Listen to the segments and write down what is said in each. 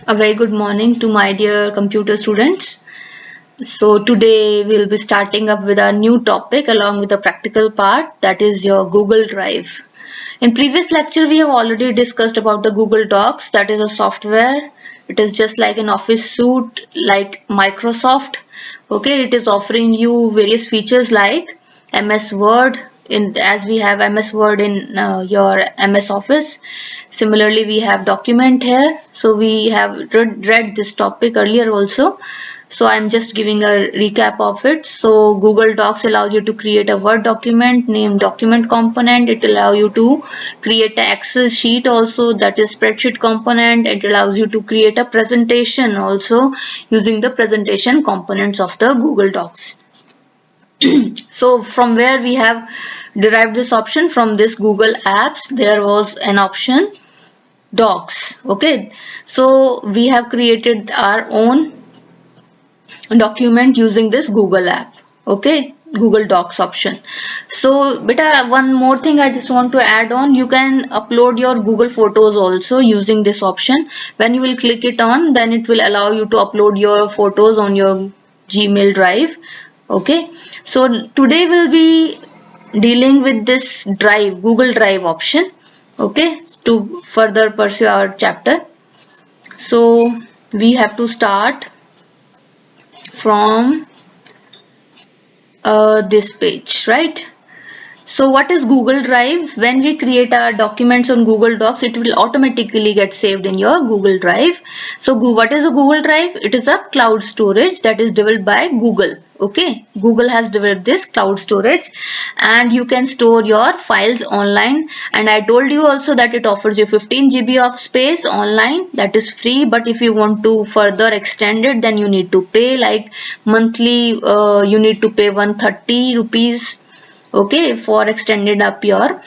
A very good morning to my dear computer students. So today we'll be starting up with our new topic along with the practical part, that is your Google Drive. In previous lecture we have already discussed about the Google Docs, that is a software. It is just like an office suite like Microsoft. Okay, it is offering you various features like MS Word, in as we have MS Word in your MS Office. Similarly, we have document here. So we have read this topic earlier also. So I'm just giving a recap of it. So Google Docs allows you to create a Word document named document component. It allows you to create an Excel sheet also, that is spreadsheet component. It allows you to create a presentation also using the presentation components of the Google Docs. So from where we have derived this option, from this Google Apps, there was an option Docs. Okay, so we have created our own document using this Google app. Okay, Google Docs option. So beta, one more thing I just want to add on, you can upload your Google Photos also using this option. When you will click it on, then it will allow you to upload your photos on your Gmail drive. Okay, so today we'll be dealing with this drive, Google Drive option. Okay, to further pursue our chapter. So we have to start from this page, right? So what is Google Drive? When we create our documents on Google Docs, it will automatically get saved in your Google Drive. So what is a Google Drive? It is a cloud storage that is developed by Google. Okay, Google has developed this cloud storage and you can store your files online. And I told you also that it offers you 15 GB of space online, that is free. But if you want to further extend it, then you need to pay, like monthly you need to pay 130 rupees, okay, for extended up your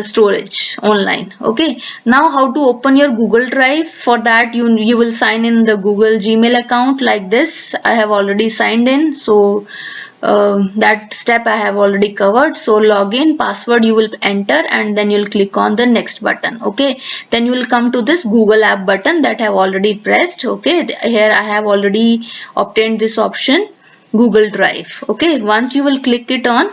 storage online. Okay, now how to open your Google Drive? For that you will sign in the Google Gmail account like this. I have already signed in, so that step I have already covered. So login password you will enter and then you'll click on the next button. Okay, then you will come to this Google app button that I have already pressed. Okay, here I have already obtained this option, Google Drive. Okay, once you will click it on,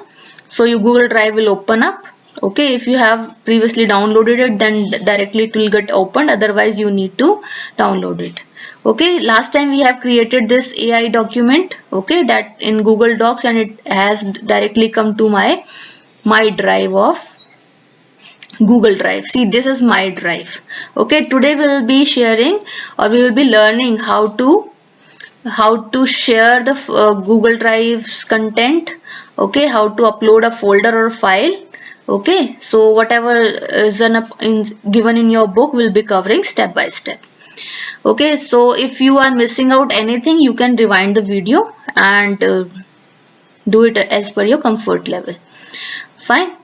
so your Google Drive will open up. Okay, if you have previously downloaded it, then directly it will get opened, otherwise you need to download it. Okay, last time we have created this AI document, okay, that in Google Docs, and it has directly come to my drive of Google Drive. See, this is my drive. Okay, today we will be sharing, or we will be learning how to share the Google Drive's content. Okay, how to upload a folder or file. Okay, so whatever is given in your book will be covering step by step. Okay, so if you are missing out anything, you can rewind the video and do it as per your comfort level. Fine.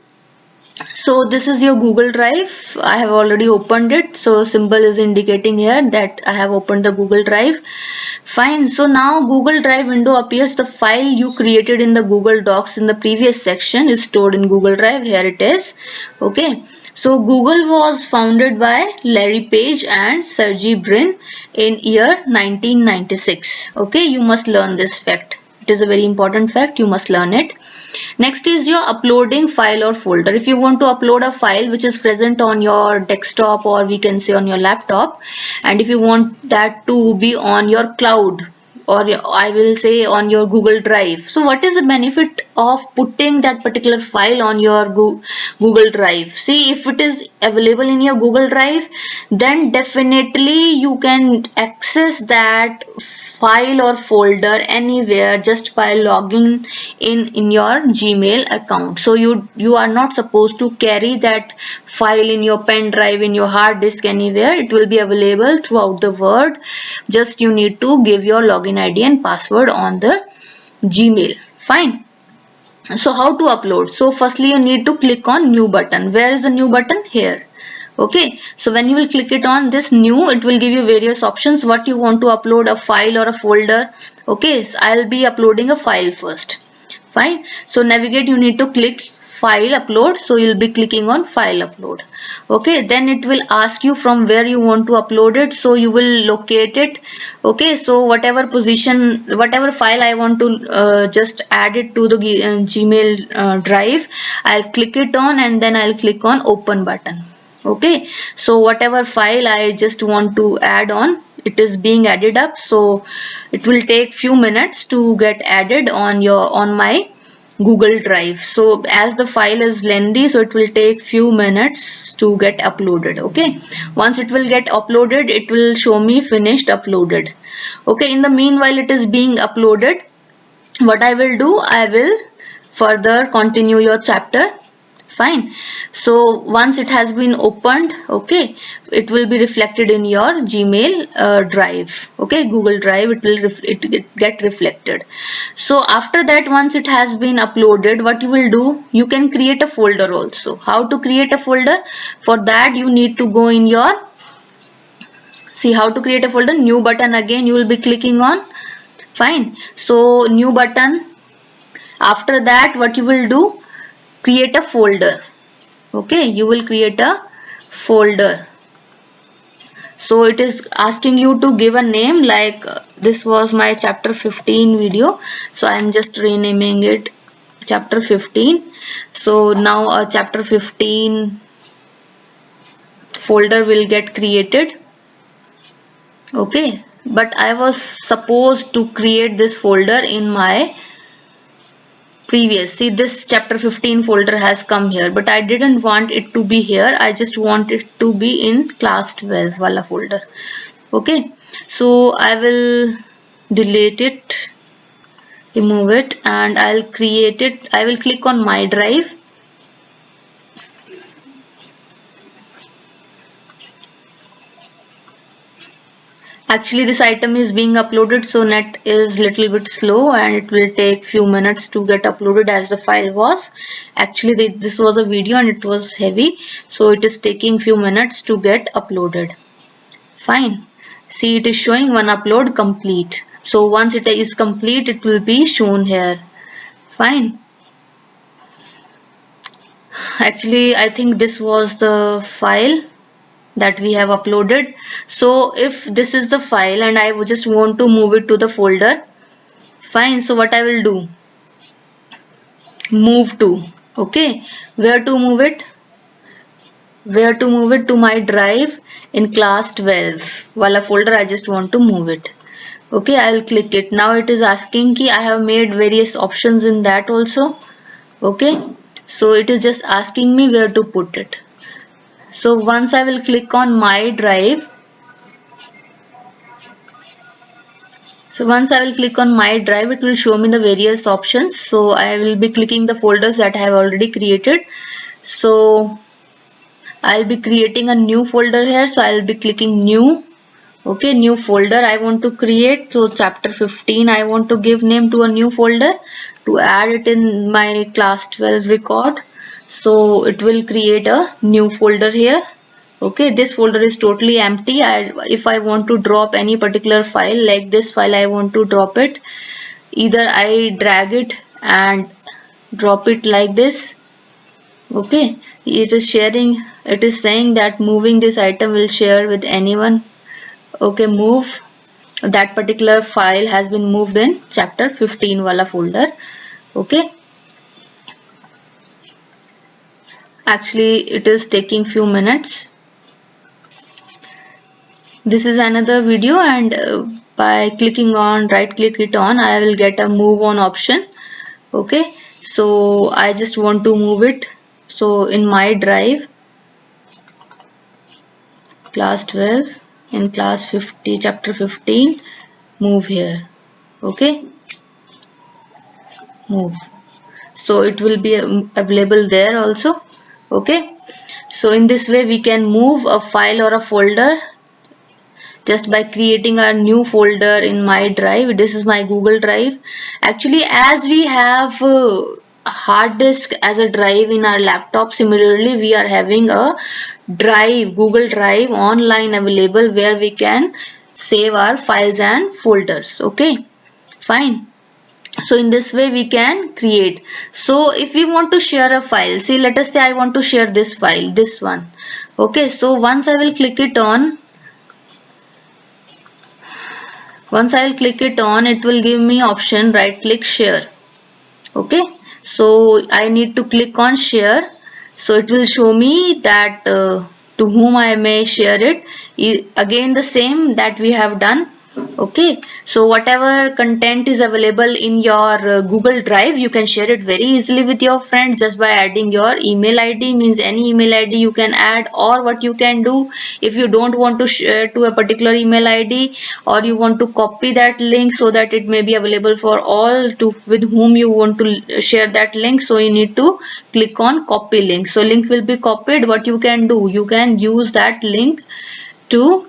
So this is your Google Drive. I have already opened it. So symbol is indicating here that I have opened the Google Drive. Fine. So now Google Drive window appears. The file you created in the Google Docs in the previous section is stored in Google Drive. Here it is. Okay. So Google was founded by Larry Page and Sergey Brin in year 1996. Okay, you must learn this fact. It is a very important fact. You must learn it. Next is your uploading file or folder. If you want to upload a file which is present on your desktop, or we can say on your laptop, and if you want that to be on your cloud, or I will say on your Google Drive. So what is the benefit of putting that particular file on your Google Drive? See, if it is available in your Google Drive, then definitely you can access that file or folder anywhere just by logging in your Gmail account. So you are not supposed to carry that file in your pen drive, in your hard disk, anywhere. It will be available throughout the world. Just you need to give your login ID and password on the Gmail. Fine. So how to upload? So firstly you need to click on new button. Where is the new button? Here. Okay, so when you will click it on this new, it will give you various options what you want to upload, a file or a folder. Okay, so I'll be uploading a file first. Fine. So navigate, you need to click file upload. So you'll be clicking on file upload. Okay, then it will ask you from where you want to upload it, so you will locate it. Okay, so whatever position, whatever file I want to just add it to the Gmail drive, I'll click it on and then I'll click on open button. Okay, so whatever file I just want to add on, it is being added up, so it will take few minutes to get added on my Google Drive. So as the file is lengthy, so it will take few minutes to get uploaded. Okay, once it will get uploaded, it will show me finished uploaded. Okay, in the meanwhile it is being uploaded, what I will do, I will further continue your chapter. Fine. So once it has been opened, okay, it will be reflected in your Gmail drive. Okay, Google Drive, it will get reflected. So after that, once it has been uploaded, what you will do, you can create a folder also. How to create a folder? For that you need to go in your, see how to create a folder, new button, again you will be clicking on. Fine. So new button. After that, what you will do, create a folder. Okay, you will create a folder. So it is asking you to give a name, like this was my chapter 15 video, so I am just renaming it chapter 15. So now a chapter 15 folder will get created. Okay, but I was supposed to create this folder in my previous, see this chapter 15 folder has come here, but I didn't want it to be here, I just want it to be in class 12 wala folder. Okay, so I will delete it, remove it, and I'll create it. I will click on my drive. Actually this item is being uploaded, so net is little bit slow and it will take few minutes to get uploaded, as the file was actually this was a video and it was heavy, so it is taking few minutes to get uploaded. Fine, see it is showing one upload complete. So once it is complete, it will be shown here. Fine, actually I think this was the file that we have uploaded. So if this is the file and I would just want to move it to the folder, fine, so what I will do, move to, okay, where to move it, to my drive in class 12 wala folder, I just want to move it. Okay, I'll click it. Now it is asking ki I have made various options in that also. Okay, so it is just asking me where to put it. So once I will click on my drive, it will show me the various options. So I will be clicking the folders that I have already created. So I'll be creating a new folder here. So I'll be clicking new. Okay, new folder I want to create. So chapter 15 I want to give name to a new folder to add it in my class 12 record. So it will create a new folder here. Okay, this folder is totally empty. If I want to drop any particular file, like this file I want to drop it, either I drag it and drop it like this. Okay, it is saying that moving this item will share with anyone. Okay, move, that particular file has been moved in chapter 15 wala folder. Okay, actually it is taking few minutes. This is another video, and by clicking on, right click it on, I will get a move on option. Okay, so I just want to move it. So in my drive, class 12, in class 50 chapter 15, move here. Okay, move, so it will be available there also. Okay, so in this way we can move a file or a folder just by creating a new folder in my drive. This is my Google Drive. Actually, as we have hard disk as a drive in our laptop, similarly we are having a drive, Google Drive online available, where we can save our files and folders. Okay, fine. So in this way we can create. So if we want to share a file, see, let us say I want to share this file, this one. Okay, so once I will click it on, it will give me option right click share. Okay, so I need to click on share. So it will show me that to whom I may share it. Again the same that we have done. Okay, so whatever content is available in your Google Drive, you can share it very easily with your friends just by adding your email ID. Means any email ID you can add, or what you can do, if you don't want to share to a particular email ID, or you want to copy that link so that it may be available for all to with whom you want to share that link, so you need to click on copy link. So link will be copied. What you can do, you can use that link to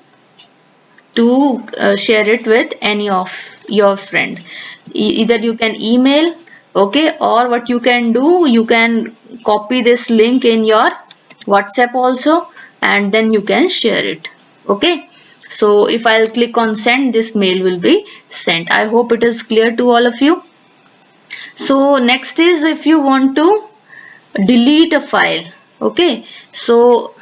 share it with any of your friend. Either you can email, okay, or what you can do, you can copy this link in your WhatsApp also, and then you can share it. Okay, so if I'll click on send, this mail will be sent. I hope it is clear to all of you. So next is if you want to delete a file. Okay, so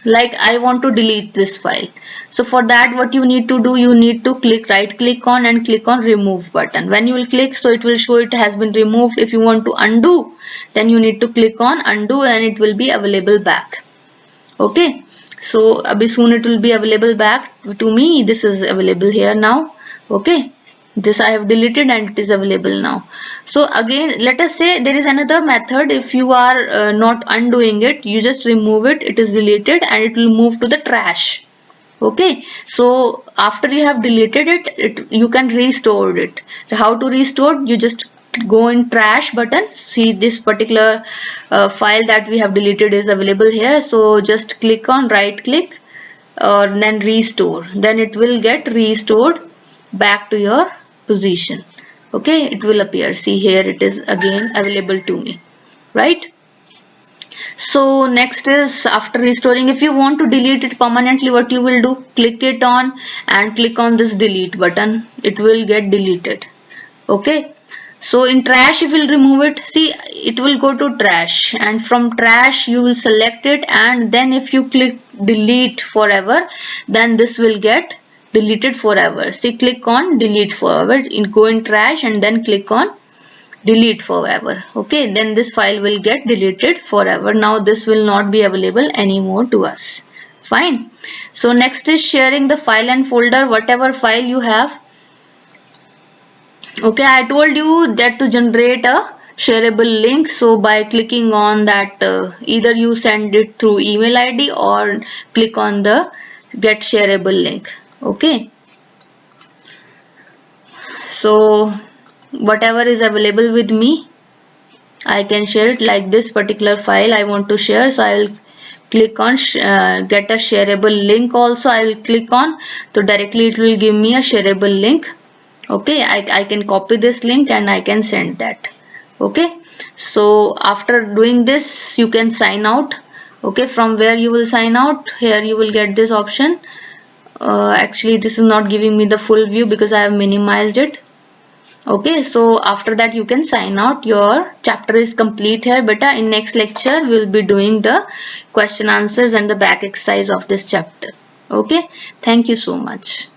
like I want to delete this file. So for that, what you need to do, you need to right click on and click on remove button. When you will click, so it will show it has been removed. If you want to undo, then you need to click on undo and it will be available back. Okay, so abhi soon it will be available back to me. This is available here now. Okay, this I have deleted and it is available now. So again, let us say there is another method. If you are not undoing it, you just remove it, it is deleted and it will move to the trash. Okay, so after you have deleted it, you can restore it. So how to restore? You just go in trash button. See this particular file that we have deleted is available here. So just click on right click or then restore. Then it will get restored back to your position. Okay, it will appear. See here it is again available to me, right? So next is after restoring, if you want to delete it permanently, what you will do, click it on and click on this delete button, it will get deleted. Okay, so in trash you will remove it. See, it will go to trash, and from trash you will select it, and then if you click delete forever, then this will get deleted forever. See, click on delete forever, go in trash and then click on delete forever. Okay, then this file will get deleted forever. Now this will not be available anymore to us. Fine. So next is sharing the file and folder, whatever file you have. Okay, I told you that to generate a shareable link, so by clicking on that, either you send it through email ID or click on the get shareable link. Okay, so whatever is available with me, I can share it. Like this particular file I want to share, so I will click on get a shareable link. Also I will click on, so directly it will give me a shareable link. Okay, I can copy this link and I can send that. Okay, so after doing this you can sign out. Okay, from where you will sign out, here you will get this option. Actually this is not giving me the full view because I have minimized it. Okay, so after that you can sign out. Your chapter is complete here beta. In next lecture we will be doing the question answers and the back exercise of this chapter. Okay, thank you so much.